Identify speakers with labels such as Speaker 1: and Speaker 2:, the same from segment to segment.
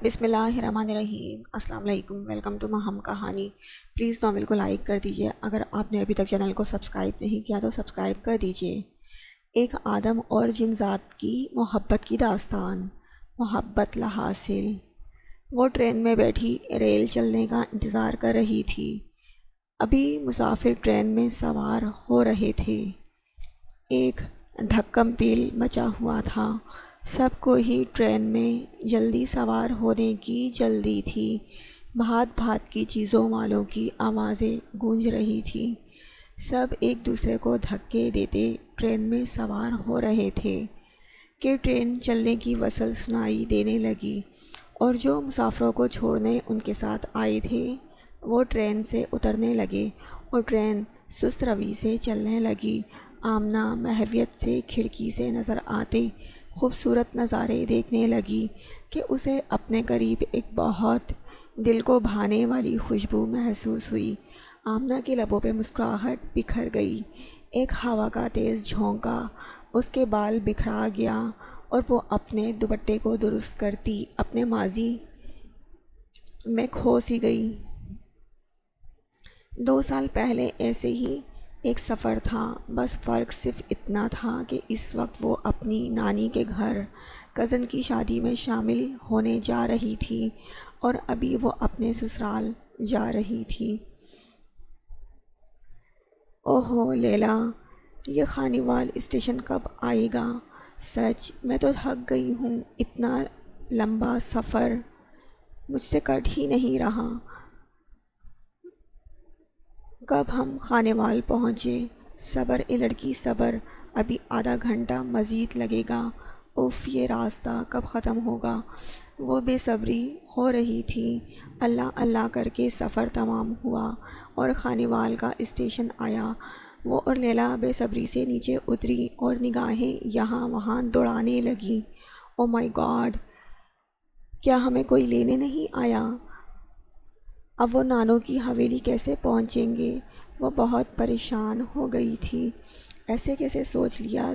Speaker 1: بسم اللہ الرحمن الرحیم۔ السلام علیکم، ویلکم ٹو مہم کہانی۔ پلیز ناول کو لائک کر دیجئے، اگر آپ نے ابھی تک چینل کو سبسکرائب نہیں کیا تو سبسکرائب کر دیجئے۔ ایک آدم اور جن ذات کی محبت کی داستان، محبت لا حاصل۔ وہ ٹرین میں بیٹھی ریل چلنے کا انتظار کر رہی تھی۔ ابھی مسافر ٹرین میں سوار ہو رہے تھے۔ ایک دھکم پیل مچا ہوا تھا، سب کو ہی ٹرین میں جلدی سوار ہونے کی جلدی تھی۔ بھات بھات کی چیزوں والوں کی آوازیں گونج رہی تھیں۔ سب ایک دوسرے کو دھکے دیتے ٹرین میں سوار ہو رہے تھے کہ ٹرین چلنے کی وصل سنائی دینے لگی، اور جو مسافروں کو چھوڑنے ان کے ساتھ آئے تھے وہ ٹرین سے اترنے لگے اور ٹرین سست روی سے چلنے لگی۔ آمنہ محویت سے کھڑکی سے نظر آتے خوبصورت نظارے دیکھنے لگی کہ اسے اپنے قریب ایک بہت دل کو بھانے والی خوشبو محسوس ہوئی۔ آمنہ کے لبوں پہ مسکراہٹ بکھر گئی۔ ایک ہوا کا تیز جھونکا اس کے بال بکھرا گیا اور وہ اپنے دوپٹے کو درست کرتی اپنے ماضی میں کھو سی گئی۔ 2 سال پہلے ایسے ہی ایک سفر تھا، بس فرق صرف اتنا تھا کہ اس وقت وہ اپنی نانی کے گھر کزن کی شادی میں شامل ہونے جا رہی تھی اور ابھی وہ اپنے سسرال جا رہی تھی۔ اوہو لیلا، یہ خانیوال اسٹیشن کب آئے گا؟ سچ میں تو تھک گئی ہوں، اتنا لمبا سفر مجھ سے کٹ ہی نہیں رہا۔ کب ہم خانیوال پہنچے؟ صبر اے لڑکی صبر، ابھی آدھا گھنٹہ مزید لگے گا۔ اف، یہ راستہ کب ختم ہوگا؟ وہ بے صبری ہو رہی تھی۔ اللہ اللہ کر کے سفر تمام ہوا اور خانیوال کا اسٹیشن آیا۔ وہ اور لیلا بے صبری سے نیچے اتری اور نگاہیں یہاں وہاں دوڑانے لگیں۔ او مائی گاڈ، کیا ہمیں کوئی لینے نہیں آیا؟ اب وہ نانو کی حویلی کیسے پہنچیں گے؟ وہ بہت پریشان ہو گئی تھی۔ ایسے کیسے سوچ لیا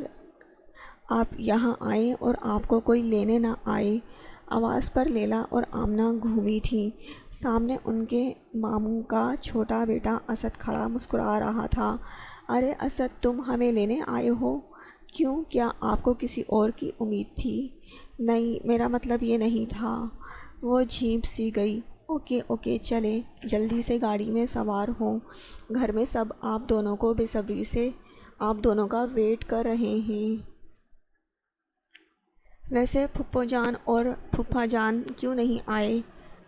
Speaker 1: آپ یہاں آئیں اور آپ کو کوئی لینے نہ آئے؟ آواز پر لیلا اور آمنہ گھومی تھیں۔ سامنے ان کے ماموں کا چھوٹا بیٹا اسد کھڑا مسکرا رہا تھا۔ ارے اسد، تم ہمیں لینے آئے ہو؟ کیوں، کیا آپ کو کسی اور کی امید تھی؟ نہیں، میرا مطلب یہ نہیں تھا۔ وہ جھیپ سی گئی۔ اوکے اوکے، چلیں جلدی سے گاڑی میں سوار ہوں، گھر میں سب آپ دونوں کو بے صبری سے آپ دونوں کا ویٹ کر رہے ہیں۔ ویسے پھپھو جان اور پھوپھا جان کیوں نہیں آئے؟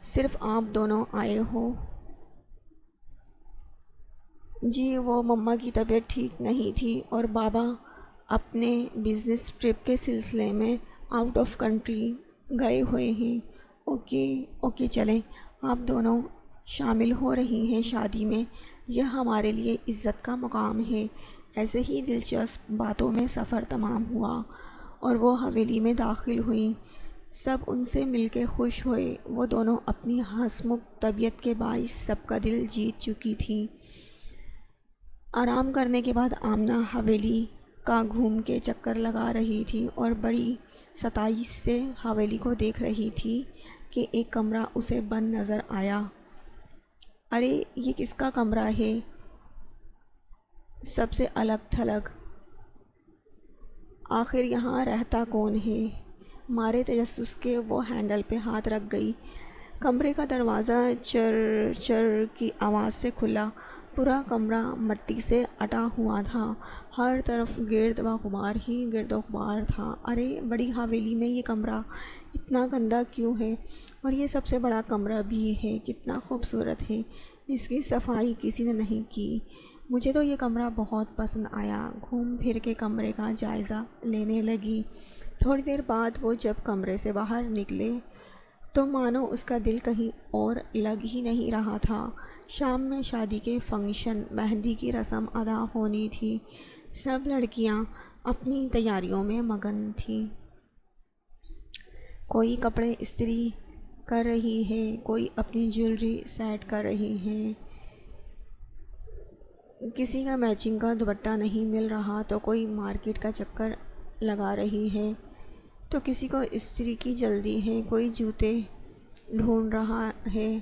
Speaker 1: صرف آپ دونوں آئے ہو؟ جی، وہ مما کی طبیعت ٹھیک نہیں تھی اور بابا اپنے بزنس ٹرپ کے سلسلے میں آؤٹ آف کنٹری گئے ہوئے ہیں۔ اوکے اوکے، چلیں، آپ دونوں شامل ہو رہی ہیں شادی میں، یہ ہمارے لیے عزت کا مقام ہے۔ ایسے ہی دلچسپ باتوں میں سفر تمام ہوا اور وہ حویلی میں داخل ہوئیں۔ سب ان سے مل کے خوش ہوئے۔ وہ دونوں اپنی ہنسمکھ طبیعت کے باعث سب کا دل جیت چکی تھیں۔ آرام کرنے کے بعد آمنہ حویلی کا گھوم کے چکر لگا رہی تھی اور بڑی ستائش سے حویلی کو دیکھ رہی تھی کہ ایک کمرہ اسے بند نظر آیا۔ ارے یہ کس کا کمرہ ہے؟ سب سے الگ تھلگ، آخر یہاں رہتا کون ہے؟ مارے تجسس کے وہ ہینڈل پہ ہاتھ رکھ گئی۔ کمرے کا دروازہ چر چر کی آواز سے کھلا۔ پورا کمرہ مٹی سے اٹا ہوا تھا، ہر طرف گرد و غبار ہی گرد و غبار تھا۔ ارے بڑی حویلی میں یہ کمرہ اتنا گندا کیوں ہے؟ اور یہ سب سے بڑا کمرہ بھی ہے، کتنا خوبصورت ہے، اس کی صفائی کسی نے نہیں کی۔ مجھے تو یہ کمرہ بہت پسند آیا۔ گھوم پھر کے کمرے کا جائزہ لینے لگی۔ تھوڑی دیر بعد وہ جب کمرے سے باہر نکلے تو مانو اس کا دل کہیں اور لگ ہی نہیں رہا تھا۔ شام میں شادی کے فنکشن، مہندی کی رسم ادا ہونی تھی۔ سب لڑکیاں اپنی تیاریوں میں مگن تھیں۔ کوئی کپڑے استری کر رہی ہے، کوئی اپنی جیولری سیٹ کر رہی ہے، کسی کا میچنگ کا دوپٹہ نہیں مل رہا تو کوئی مارکیٹ کا چکر لگا رہی ہے، تو کسی کو استری کی جلدی ہے، کوئی جوتے ڈھونڈ رہا ہے،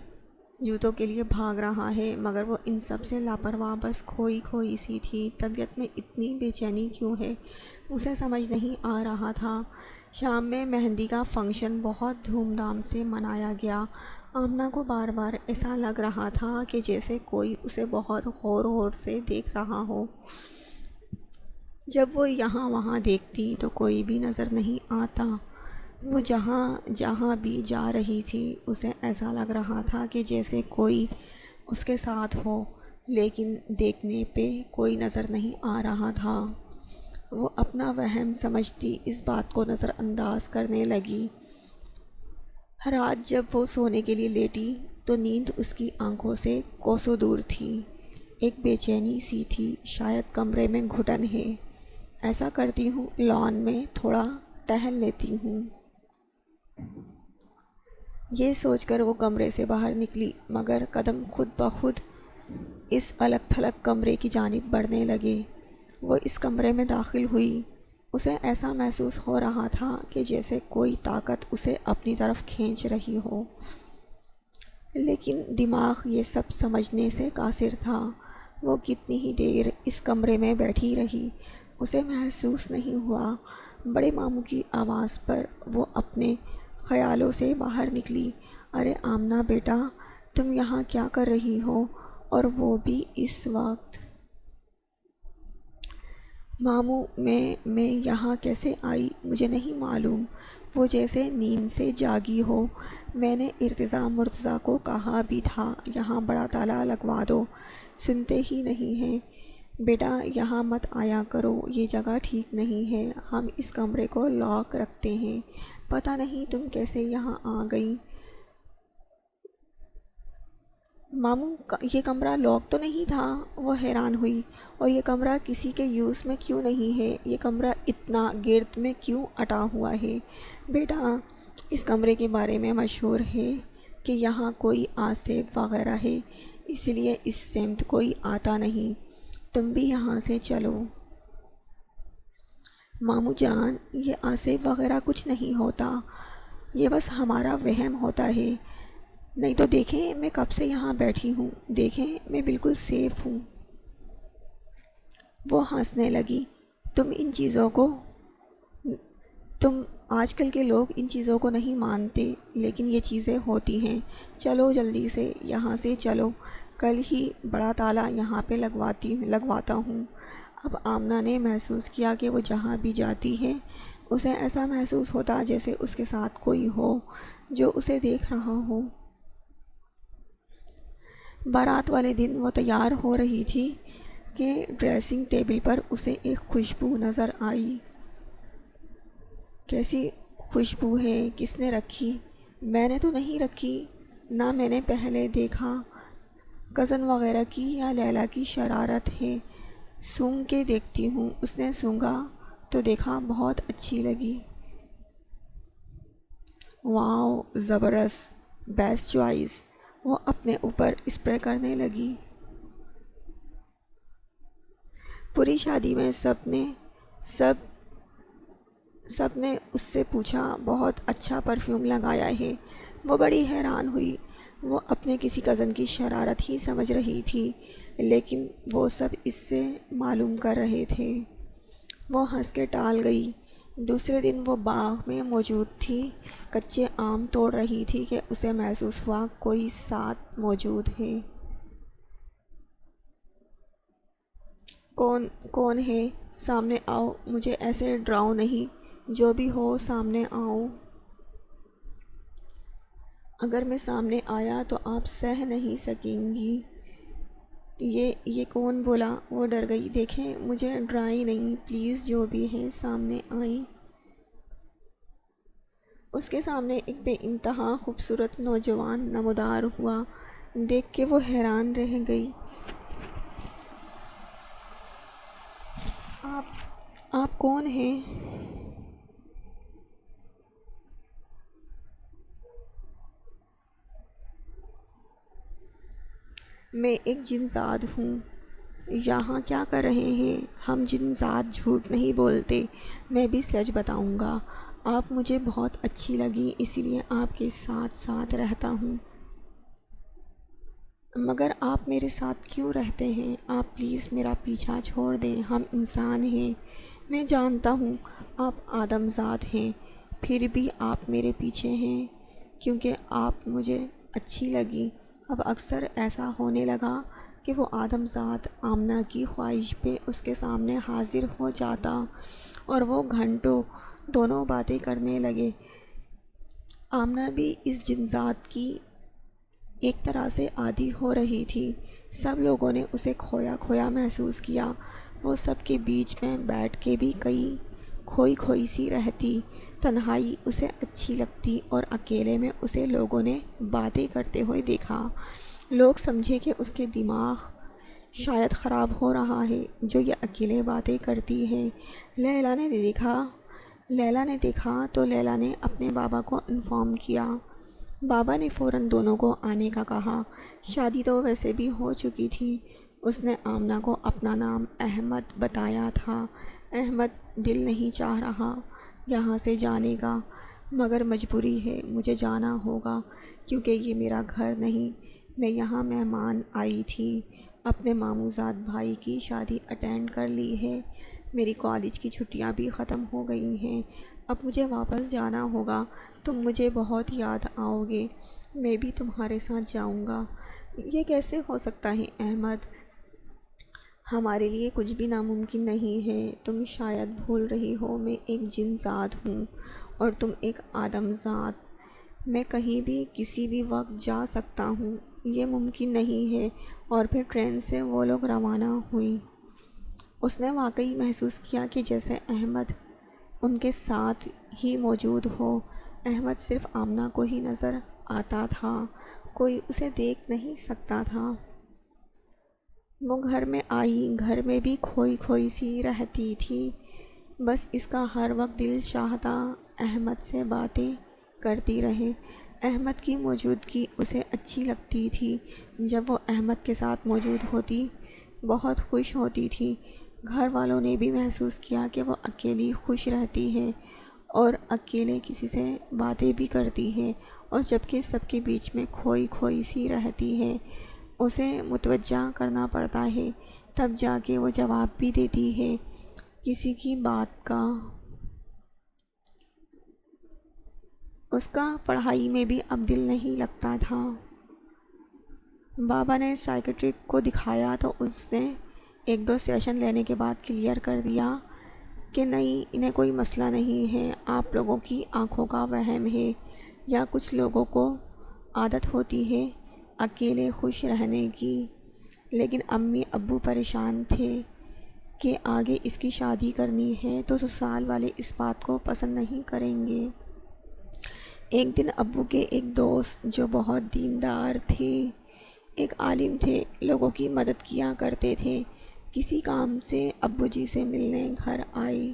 Speaker 1: جوتوں کے لیے بھاگ رہا ہے، مگر وہ ان سب سے لاپرواہ، بس کھوئی کھوئی سی تھی۔ طبیعت میں اتنی بے چینی کیوں ہے، اسے سمجھ نہیں آ رہا تھا۔ شام میں مہندی کا فنکشن بہت دھوم دھام سے منایا گیا۔ آمنہ کو بار بار ایسا لگ رہا تھا کہ جیسے کوئی اسے بہت غور غور سے دیکھ رہا ہو۔ جب وہ یہاں وہاں دیکھتی تو کوئی بھی نظر نہیں آتا۔ وہ جہاں جہاں بھی جا رہی تھی اسے ایسا لگ رہا تھا کہ جیسے کوئی اس کے ساتھ ہو، لیکن دیکھنے پہ کوئی نظر نہیں آ رہا تھا۔ وہ اپنا وہم سمجھتی اس بات کو نظر انداز کرنے لگی۔ رات جب وہ سونے کے لیے لیٹی تو نیند اس کی آنکھوں سے کوسوں دور تھی۔ ایک بے چینی سی تھی، شاید کمرے میں گھٹن ہے۔ ایسا کرتی ہوں لان میں تھوڑا ٹہل لیتی ہوں۔ یہ سوچ کر وہ کمرے سے باہر نکلی، مگر قدم خود بخود اس الگ تھلگ کمرے کی جانب بڑھنے لگے۔ وہ اس کمرے میں داخل ہوئی، اسے ایسا محسوس ہو رہا تھا کہ جیسے کوئی طاقت اسے اپنی طرف کھینچ رہی ہو، لیکن دماغ یہ سب سمجھنے سے قاصر تھا۔ وہ کتنی ہی دیر اس کمرے میں بیٹھی رہی، اسے محسوس نہیں ہوا۔ بڑے ماموں کی آواز پر وہ اپنے خیالوں سے باہر نکلی۔ ارے آمنہ بیٹا، تم یہاں کیا کر رہی ہو، اور وہ بھی اس وقت؟ ماموں میں یہاں کیسے آئی مجھے نہیں معلوم، وہ جیسے نیند سے جاگی ہو۔ میں نے مرتضیٰ کو کہا بھی تھا یہاں بڑا تالا لگوا دو، سنتے ہی نہیں ہیں۔ بیٹا یہاں مت آیا کرو، یہ جگہ ٹھیک نہیں ہے، ہم اس کمرے کو لاک رکھتے ہیں۔ پتہ نہیں تم کیسے یہاں آ گئی؟ ماموں یہ کمرہ لاک تو نہیں تھا، وہ حیران ہوئی، اور یہ کمرہ کسی کے یوز میں کیوں نہیں ہے؟ یہ کمرہ اتنا گرد میں کیوں اٹا ہوا ہے؟ بیٹا اس کمرے کے بارے میں مشہور ہے کہ یہاں کوئی آسیب وغیرہ ہے، اس لیے اس سمت کوئی آتا نہیں، تم بھی یہاں سے چلو۔ ماموں جان یہ آسیب وغیرہ کچھ نہیں ہوتا، یہ بس ہمارا وہم ہوتا ہے، نہیں تو دیکھیں میں کب سے یہاں بیٹھی ہوں، دیکھیں میں بالکل سیف ہوں۔ وہ ہنسنے لگی۔ تم آج کل کے لوگ ان چیزوں کو نہیں مانتے، لیکن یہ چیزیں ہوتی ہیں۔ چلو جلدی سے یہاں سے چلو، کل ہی بڑا تالا یہاں پہ لگواتا ہوں۔ اب آمنہ نے محسوس کیا کہ وہ جہاں بھی جاتی ہے اسے ایسا محسوس ہوتا جیسے اس کے ساتھ کوئی ہو جو اسے دیکھ رہا ہو۔ بارات والے دن وہ تیار ہو رہی تھی کہ ڈریسنگ ٹیبل پر اسے ایک خوشبو نظر آئی۔ کیسی خوشبو ہے، کس نے رکھی؟ میں نے تو نہیں رکھی، نہ میں نے پہلے دیکھا۔ کزن وغیرہ کی یا لیلا کی شرارت ہے، سونگھ کے دیکھتی ہوں۔ اس نے سونگھا تو دیکھا، بہت اچھی لگی۔ واو زبردست، بیسٹ چوائس، وہ اپنے اوپر اسپرے کرنے لگی۔ پوری شادی میں سب نے اس سے پوچھا بہت اچھا پرفیوم لگایا ہے۔ وہ بڑی حیران ہوئی، وہ اپنے کسی کزن کی شرارت ہی سمجھ رہی تھی، لیکن وہ سب اس سے معلوم کر رہے تھے۔ وہ ہنس کے ٹال گئی۔ دوسرے دن وہ باغ میں موجود تھی، کچے آم توڑ رہی تھی کہ اسے محسوس ہوا کوئی ساتھ موجود ہے۔ کون ہے؟ سامنے آؤ، مجھے ایسے ڈراؤ نہیں، جو بھی ہو سامنے آؤ۔ اگر میں سامنے آیا تو آپ سہ نہیں سکیں گی۔ یہ کون بولا؟ وہ ڈر گئی۔ دیکھیں مجھے ڈرائیں نہیں، پلیز، جو بھی ہے سامنے آئیں۔ اس کے سامنے ایک بے انتہا خوبصورت نوجوان نمودار ہوا۔ دیکھ کے وہ حیران رہ گئی۔ آپ کون ہیں؟ میں ایک جن زاد ہوں۔ یہاں کیا کر رہے ہیں؟ ہم جن زاد جھوٹ نہیں بولتے، میں بھی سچ بتاؤں گا۔ آپ مجھے بہت اچھی لگی، اسی لیے آپ کے ساتھ ساتھ رہتا ہوں۔ مگر آپ میرے ساتھ کیوں رہتے ہیں؟ آپ پلیز میرا پیچھا چھوڑ دیں، ہم انسان ہیں۔ میں جانتا ہوں آپ آدم ذات ہیں، پھر بھی آپ میرے پیچھے ہیں کیونکہ آپ مجھے اچھی لگی۔ اب اکثر ایسا ہونے لگا کہ وہ آدم ذات آمنہ کی خواہش پہ اس کے سامنے حاضر ہو جاتا اور وہ گھنٹوں دونوں باتیں کرنے لگے۔ آمنہ بھی اس جن ذات کی ایک طرح سے عادی ہو رہی تھی۔ سب لوگوں نے اسے کھویا کھویا محسوس کیا۔ وہ سب کے بیچ میں بیٹھ کے بھی کئی کھوئی کھوئی سی رہتی، تنہائی اسے اچھی لگتی اور اکیلے میں اسے لوگوں نے باتیں کرتے ہوئے دیکھا۔ لوگ سمجھے کہ اس کے دماغ شاید خراب ہو رہا ہے جو یہ اکیلے باتیں کرتی ہے۔ لیلا نے دیکھا تو لیلا نے اپنے بابا کو انفارم کیا۔ بابا نے فوراً دونوں کو آنے کا کہا۔ شادی تو ویسے بھی ہو چکی تھی۔ اس نے آمنہ کو اپنا نام احمد بتایا تھا۔ احمد دل نہیں چاہ رہا یہاں سے جانے کا، مگر مجبوری ہے، مجھے جانا ہوگا کیونکہ یہ میرا گھر نہیں، میں یہاں مہمان آئی تھی۔ اپنے ماموں زاد بھائی کی شادی اٹینڈ کر لی ہے، میری کالج کی چھٹیاں بھی ختم ہو گئی ہیں، اب مجھے واپس جانا ہوگا۔ تم مجھے بہت یاد آؤ گے، میں بھی تمہارے ساتھ جاؤں گا۔ یہ کیسے ہو سکتا ہے احمد؟ ہمارے لیے کچھ بھی ناممکن نہیں ہے۔ تم شاید بھول رہی ہو میں ایک جن ذات ہوں اور تم ایک آدم ذات۔ میں کہیں بھی کسی بھی وقت جا سکتا ہوں، یہ ممکن نہیں ہے۔ اور پھر ٹرین سے وہ لوگ روانہ ہوئی۔ اس نے واقعی محسوس کیا کہ جیسے احمد ان کے ساتھ ہی موجود ہو۔ احمد صرف آمنہ کو ہی نظر آتا تھا، کوئی اسے دیکھ نہیں سکتا تھا۔ وہ گھر میں آئی، گھر میں بھی کھوئی کھوئی سی رہتی تھی، بس اس کا ہر وقت دل چاہتا احمد سے باتیں کرتی رہے۔ احمد کی موجودگی اسے اچھی لگتی تھی۔ جب وہ احمد کے ساتھ موجود ہوتی بہت خوش ہوتی تھی۔ گھر والوں نے بھی محسوس کیا کہ وہ اکیلی خوش رہتی ہے اور اکیلے کسی سے باتیں بھی کرتی ہے، اور جبکہ سب کے بیچ میں کھوئی کھوئی سی رہتی ہے۔ اسے متوجہ کرنا پڑتا ہے، تب جا کے وہ جواب بھی دیتی ہے کسی کی بات کا۔ اس کا پڑھائی میں بھی اب دل نہیں لگتا تھا۔ بابا نے سائیکیٹرسٹ کو دکھایا تو اس نے ایک دو سیشن لینے کے بعد کلیئر کر دیا کہ نہیں، انہیں کوئی مسئلہ نہیں ہے، آپ لوگوں کی آنکھوں کا وہم ہے، یا کچھ لوگوں کو عادت ہوتی ہے اکیلے خوش رہنے کی۔ لیکن امی ابو پریشان تھے کہ آگے اس کی شادی کرنی ہے تو سسرال والے اس بات کو پسند نہیں کریں گے۔ ایک دن ابو کے ایک دوست جو بہت دیندار تھے، ایک عالم تھے، لوگوں کی مدد کیا کرتے تھے، کسی کام سے ابو جی سے ملنے گھر آئے۔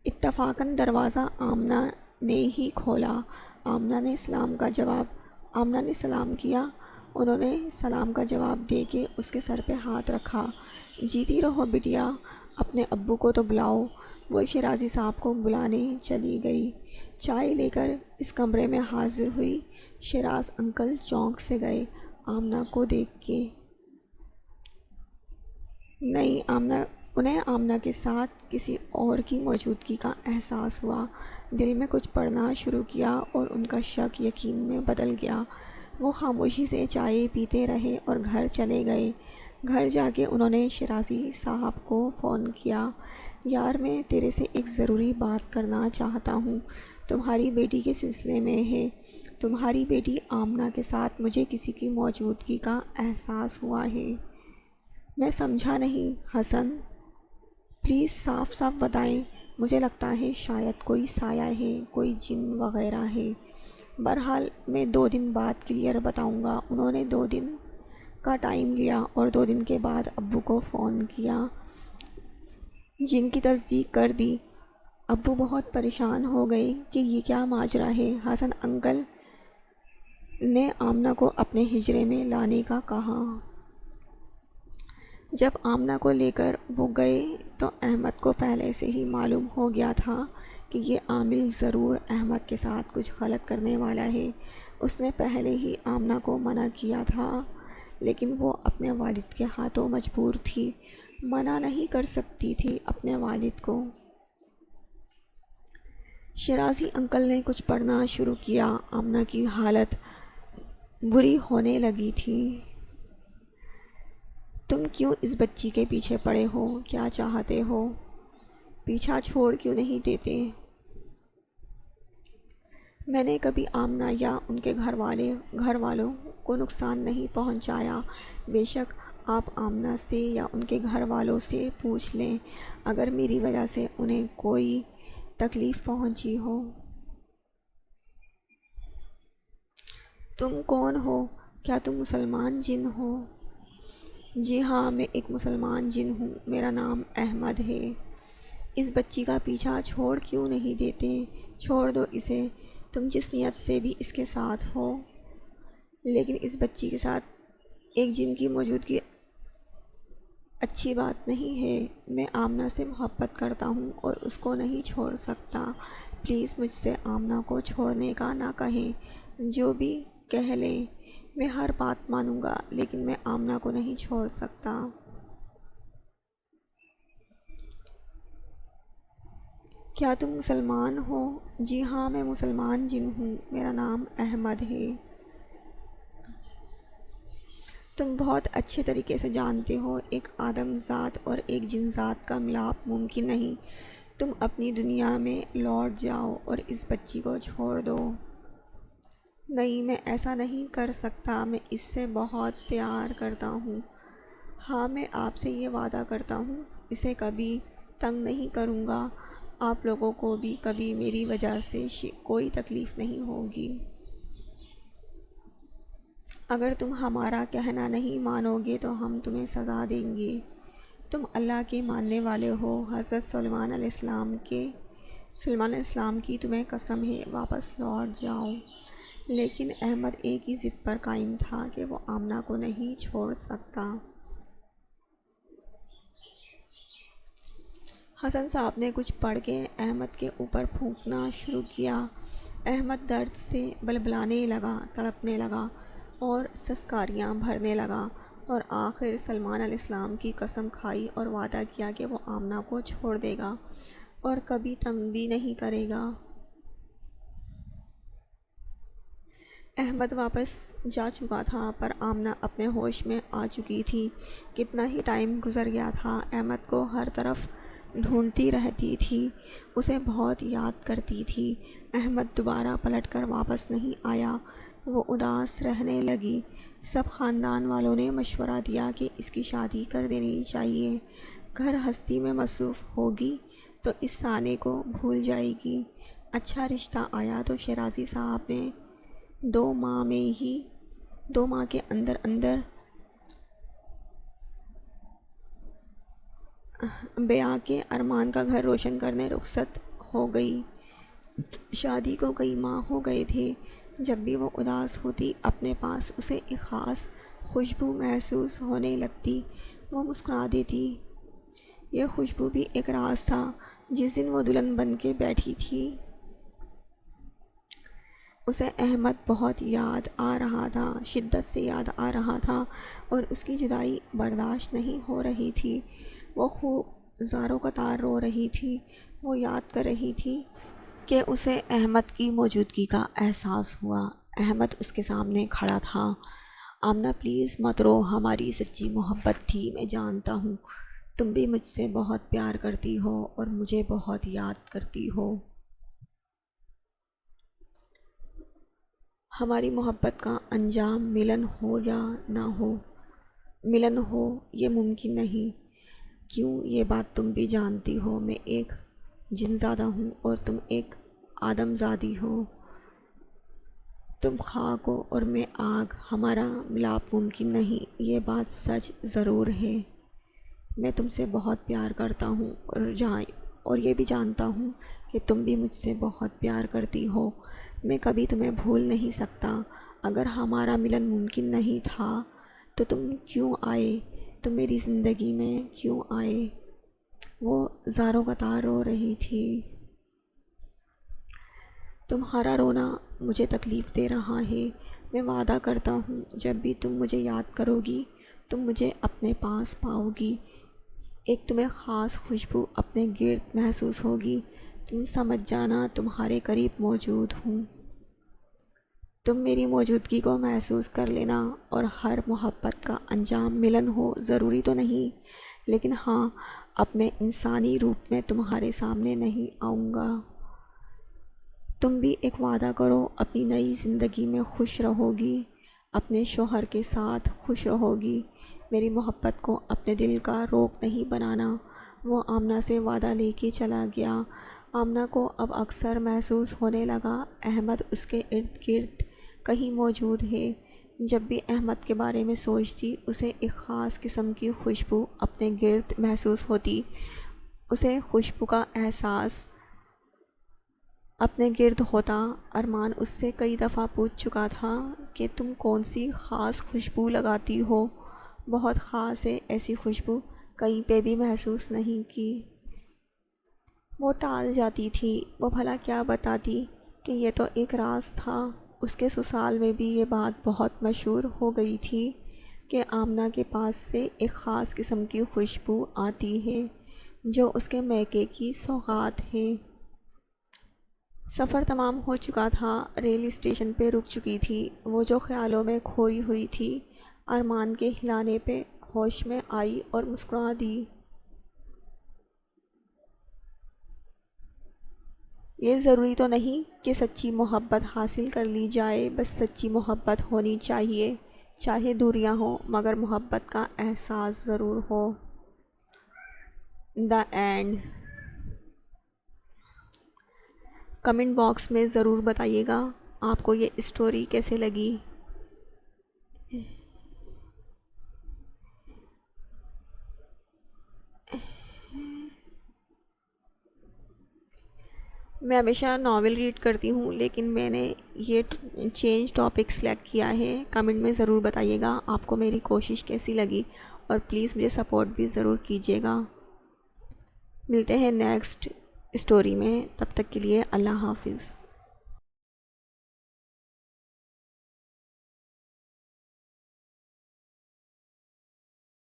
Speaker 1: اتفاقاً دروازہ آمنہ نے ہی کھولا۔ آمنہ نے سلام کیا۔ انہوں نے سلام کا جواب دے کے اس کے سر پہ ہاتھ رکھا۔ جیتی رہو بٹیا، اپنے ابو کو تو بلاؤ۔ وہ شیرازی صاحب کو بلانے چلی گئی۔ چائے لے کر اس کمرے میں حاضر ہوئی۔ شیراز انکل چونک سے گئے آمنہ کو دیکھ کے۔ انہیں آمنہ کے ساتھ کسی اور کی موجودگی کا احساس ہوا۔ دل میں کچھ پڑھنا شروع کیا اور ان کا شک یقین میں بدل گیا۔ وہ خاموشی سے چائے پیتے رہے اور گھر چلے گئے۔ گھر جا کے انہوں نے شیرازی صاحب کو فون کیا۔ یار، میں تیرے سے ایک ضروری بات کرنا چاہتا ہوں، تمہاری بیٹی کے سلسلے میں ہے۔ تمہاری بیٹی آمنہ کے ساتھ مجھے کسی کی موجودگی کا احساس ہوا ہے۔ میں سمجھا نہیں حسن، پلیز صاف صاف بتائیں۔ مجھے لگتا ہے شاید کوئی سایہ ہے، کوئی جن وغیرہ ہے۔ بہرحال میں 2 دن بعد کلیئر بتاؤں گا۔ انہوں نے 2 دن کا ٹائم لیا اور 2 دن کے بعد ابو کو فون کیا، جن کی تصدیق کر دی۔ ابو بہت پریشان ہو گئے کہ یہ کیا ماجرا ہے۔ حسن انکل نے آمنہ کو اپنے حجرے میں لانے کا کہا۔ جب آمنہ کو لے کر وہ گئے تو احمد کو پہلے سے ہی معلوم ہو گیا تھا کہ یہ عامل ضرور احمد کے ساتھ کچھ غلط کرنے والا ہے۔ اس نے پہلے ہی آمنہ کو منع کیا تھا، لیکن وہ اپنے والد کے ہاتھوں مجبور تھی، منع نہیں کر سکتی تھی اپنے والد کو۔ شیرازی انکل نے کچھ پڑھنا شروع کیا۔ آمنہ کی حالت بری ہونے لگی تھی۔ تم کیوں اس بچی کے پیچھے پڑے ہو؟ کیا چاہتے ہو؟ پیچھا چھوڑ کیوں نہیں دیتے؟ میں نے کبھی آمنہ یا ان کے گھر والوں کو نقصان نہیں پہنچایا۔ بے شک آپ آمنہ سے یا ان کے گھر والوں سے پوچھ لیں اگر میری وجہ سے انہیں کوئی تکلیف پہنچی ہو۔ تم کون ہو؟ کیا تم مسلمان جن ہو؟ جی ہاں، میں ایک مسلمان جن ہوں، میرا نام احمد ہے۔ اس بچی کا پیچھا چھوڑ کیوں نہیں دیتے؟ چھوڑ دو اسے، تم جس نیت سے بھی اس کے ساتھ ہو۔ لیکن اس بچی کے ساتھ ایک جن کی موجودگی اچھی بات نہیں ہے۔ میں آمنہ سے محبت کرتا ہوں اور اس کو نہیں چھوڑ سکتا۔ پلیز مجھ سے آمنہ کو چھوڑنے کا نہ کہیں، جو بھی کہہ لیں میں ہر بات مانوں گا، لیکن میں آمنہ کو نہیں چھوڑ سکتا۔ کیا تم مسلمان ہو؟ جی ہاں، میں مسلمان جن ہوں، میرا نام احمد ہے۔ تم بہت اچھے طریقے سے جانتے ہو ایک آدم ذات اور ایک جن ذات کا ملاپ ممکن نہیں۔ تم اپنی دنیا میں لوٹ جاؤ اور اس بچی کو چھوڑ دو۔ نہیں، میں ایسا نہیں کر سکتا، میں اس سے بہت پیار کرتا ہوں۔ ہاں، میں آپ سے یہ وعدہ کرتا ہوں، اسے کبھی تنگ نہیں کروں گا۔ آپ لوگوں کو بھی کبھی میری وجہ سے کوئی تکلیف نہیں ہوگی۔ اگر تم ہمارا کہنا نہیں مانو گے تو ہم تمہیں سزا دیں گے۔ تم اللہ کے ماننے والے ہو۔ حضرت سلیمان علیہ السلام کی تمہیں قسم ہے، واپس لوٹ جاؤ۔ لیکن احمد ایک ہی ضد پر قائم تھا کہ وہ آمنہ کو نہیں چھوڑ سکتا۔ حسن صاحب نے کچھ پڑھ کے احمد کے اوپر پھونکنا شروع کیا۔ احمد درد سے بلبلانے لگا، تڑپنے لگا اور سسکاریاں بھرنے لگا، اور آخر سلیمان علیہ السلام کی قسم کھائی اور وعدہ کیا کہ وہ آمنہ کو چھوڑ دے گا اور کبھی تنگ بھی نہیں کرے گا۔ احمد واپس جا چکا تھا، پر آمنہ اپنے ہوش میں آ چکی تھی۔ کتنا ہی ٹائم گزر گیا تھا، احمد کو ہر طرف ڈھونڈتی رہتی تھی، اسے بہت یاد کرتی تھی۔ احمد دوبارہ پلٹ کر واپس نہیں آیا، وہ اداس رہنے لگی۔ سب خاندان والوں نے مشورہ دیا کہ اس کی شادی کر دینی چاہیے، گھر ہستی میں مصروف ہوگی تو اس سانے کو بھول جائے گی۔ اچھا رشتہ آیا تو شیرازی صاحب نے 2 ماہ کے اندر بیاہ کے ارمان کا گھر روشن کرنے رخصت ہو گئی۔ شادی کو کئی ماہ ہو گئے تھے۔ جب بھی وہ اداس ہوتی، اپنے پاس اسے ایک خاص خوشبو محسوس ہونے لگتی، وہ مسکرا دیتی۔ یہ خوشبو بھی ایک راز تھا۔ جس دن وہ دلہن بن کے بیٹھی تھی، اسے احمد بہت یاد آ رہا تھا، شدت سے یاد آ رہا تھا، اور اس کی جدائی برداشت نہیں ہو رہی تھی۔ وہ خوب زاروں قطار رو رہی تھی۔ وہ یاد کر رہی تھی کہ اسے احمد کی موجودگی کا احساس ہوا۔ احمد اس کے سامنے کھڑا تھا۔ آمنہ پلیز مت رو، ہماری سچی محبت تھی، میں جانتا ہوں تم بھی مجھ سے بہت پیار کرتی ہو اور مجھے بہت یاد کرتی ہو۔ ہماری محبت کا انجام ملن ہو یا نہ ہو، ملن ہو یہ ممکن نہیں۔ کیوں؟ یہ بات تم بھی جانتی ہو، میں ایک جن زادہ ہوں اور تم ایک آدم زادی ہو۔ تم خاک ہو اور میں آگ، ہمارا ملاپ ممکن نہیں، یہ بات سچ ضرور ہے۔ میں تم سے بہت پیار کرتا ہوں اور یہ بھی جانتا ہوں کہ تم بھی مجھ سے بہت پیار کرتی ہو۔ میں کبھی تمہیں بھول نہیں سکتا۔ اگر ہمارا ملن ممکن نہیں تھا تو تم کیوں آئے؟ تم میری زندگی میں کیوں آئے؟ وہ زاروں قطار رو رہی تھی۔ تمہارا رونا مجھے تکلیف دے رہا ہے۔ میں وعدہ کرتا ہوں جب بھی تم مجھے یاد کرو گی تم مجھے اپنے پاس پاؤ گی، ایک تمہیں خاص خوشبو اپنے گرد محسوس ہوگی۔ تم سمجھ جانا تمہارے قریب موجود ہوں۔ تم میری موجودگی کو محسوس کر لینا، اور ہر محبت کا انجام ملن ہو ضروری تو نہیں، لیکن ہاں اب میں انسانی روپ میں تمہارے سامنے نہیں آؤں گا۔ تم بھی ایک وعدہ کرو، اپنی نئی زندگی میں خوش رہو گی، اپنے شوہر کے ساتھ خوش رہو گی۔ میری محبت کو اپنے دل کا روک نہیں بنانا۔ وہ آمنہ سے وعدہ لے کے چلا گیا۔ آمنہ کو اب اکثر محسوس ہونے لگا احمد اس کے ارد گرد کہیں موجود ہے۔ جب بھی احمد کے بارے میں سوچتی اسے ایک خاص قسم کی خوشبو اپنے گرد محسوس ہوتی۔ اسے خوشبو کا احساس اپنے گرد ہوتا۔ ارمان اس سے کئی دفعہ پوچھ چکا تھا کہ تم کون سی خاص خوشبو لگاتی ہو؟ بہت خاص ہے ایسی خوشبو، کہیں پہ بھی محسوس نہیں کی۔ وہ ٹال جاتی تھی۔ وہ بھلا کیا بتاتی کہ یہ تو ایک راز تھا۔ اس کے سسرال میں بھی یہ بات بہت مشہور ہو گئی تھی کہ آمنہ کے پاس سے ایک خاص قسم کی خوشبو آتی ہے جو اس کے میکے کی سوغات ہے۔ سفر تمام ہو چکا تھا۔ ریل اسٹیشن پہ رک چکی تھی۔ وہ جو خیالوں میں کھوئی ہوئی تھی، ارمان کے ہلانے پہ ہوش میں آئی اور مسکرا دی۔ یہ ضروری تو نہیں کہ سچی محبت حاصل کر لی جائے، بس سچی محبت ہونی چاہیے، چاہے دوریاں ہوں مگر محبت کا احساس ضرور ہو۔ The end. کمنٹ باکس میں ضرور بتائیے گا آپ کو یہ اسٹوری کیسے لگی۔ میں ہمیشہ ناول ریڈ کرتی ہوں، لیکن میں نے یہ چینج ٹاپک سلیکٹ کیا ہے۔ کمنٹ میں ضرور بتائیے گا آپ کو میری کوشش کیسی لگی، اور پلیز مجھے سپورٹ بھی ضرور کیجیے گا۔ ملتے ہیں نیکسٹ اسٹوری میں، تب تک کے لیے اللہ حافظ۔